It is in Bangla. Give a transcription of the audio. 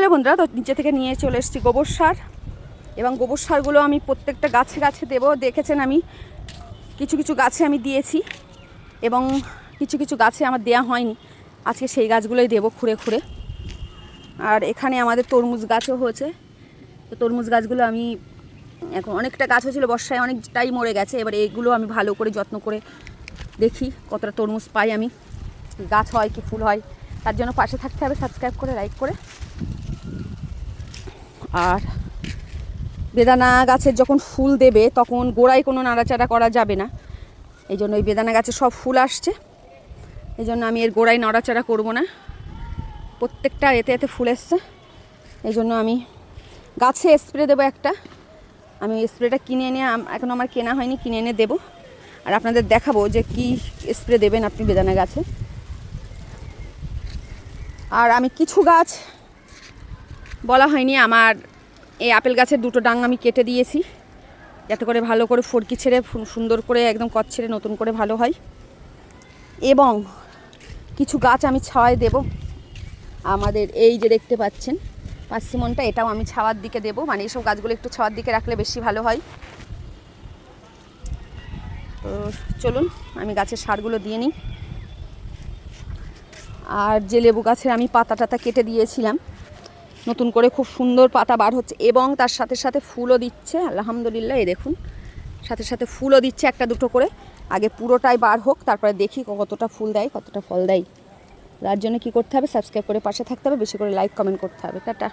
হ্যালো বন্ধুরা, তো নিচে থেকে নিয়ে চলে এসেছি গোবর সার এবং গোবর সারগুলো আমি প্রত্যেকটা গাছে গাছে দেবো। দেখেছেন আমি কিছু কিছু গাছে আমি দিয়েছি এবং কিছু কিছু গাছে আমার দেয়া হয়নি। আজকে সেই গাছগুলোই দেবো খুঁড়ে খুঁড়ে। আর এখানে আমাদের তরমুজ গাছও হয়েছে, তো তরমুজ গাছগুলো আমি এখন অনেকটা গাছ হয়েছিল বর্ষায়, অনেকটাই মরে গেছে। এবার এইগুলো আমি ভালো করে যত্ন করে দেখি কতটা তরমুজ পাই আমি, গাছ হয় কি ফুল হয়। তার জন্য পাশে থাকতে হবে, সাবস্ক্রাইব করে লাইক করে। আর বেদানা গাছের যখন ফুল দেবে তখন গোড়ায় কোনো নাড়াচাড়া করা যাবে না, এই জন্য ওই বেদানা গাছে সব ফুল আসছে, এই জন্য আমি এর গোড়ায় নাড়াচাড়া করব না। প্রত্যেকটা এতে এতে ফুল এসছে, এই জন্য আমি গাছে স্প্রে দেবো একটা। আমি স্প্রেটা কিনে এনে, এখন আমার কেনা হয়নি, কিনে এনে দেবো আর আপনাদের দেখাবো যে কি স্প্রে দেবেন আপনি বেদানা গাছে। আর আমি কিছু গাছ বলা হয়নি, আমার এই আপেল গাছের দুটো ডাং আমি কেটে দিয়েছি যাতে করে ভালো করে ফড়কি ছেড়ে সুন্দর করে একদম কচ ছেড়ে নতুন করে ভালো হয়। এবং কিছু গাছ আমি ছাওয়ায় দেব। আমাদের এই যে দেখতে পাচ্ছেন পার্সিমনটা, এটাও আমি ছাওয়ার দিকে দেবো, মানে এইসব গাছগুলো একটু ছাওয়ার দিকে রাখলে বেশি ভালো হয়। তো চলুন আমি গাছের সারগুলো দিয়ে নিই। আর যে লেবু গাছের আমি পাতা টাতা কেটে দিয়েছিলাম, নতুন করে খুব সুন্দর পাতা বার হচ্ছে এবং তার সাথে সাথে ফুলও দিচ্ছে। আলহামদুলিল্লাহ, এই দেখুন সাথে সাথে ফুলও দিচ্ছে একটা দুটো করে। আগে পুরোটাই বার হোক, তারপরে দেখি কতটা ফুল দেয়, কতটা ফল দেয়। তার জন্য কী করতে হবে, সাবস্ক্রাইব করে পাশে থাকতে হবে, বেশি করে লাইক কমেন্ট করতে হবে। টাটা।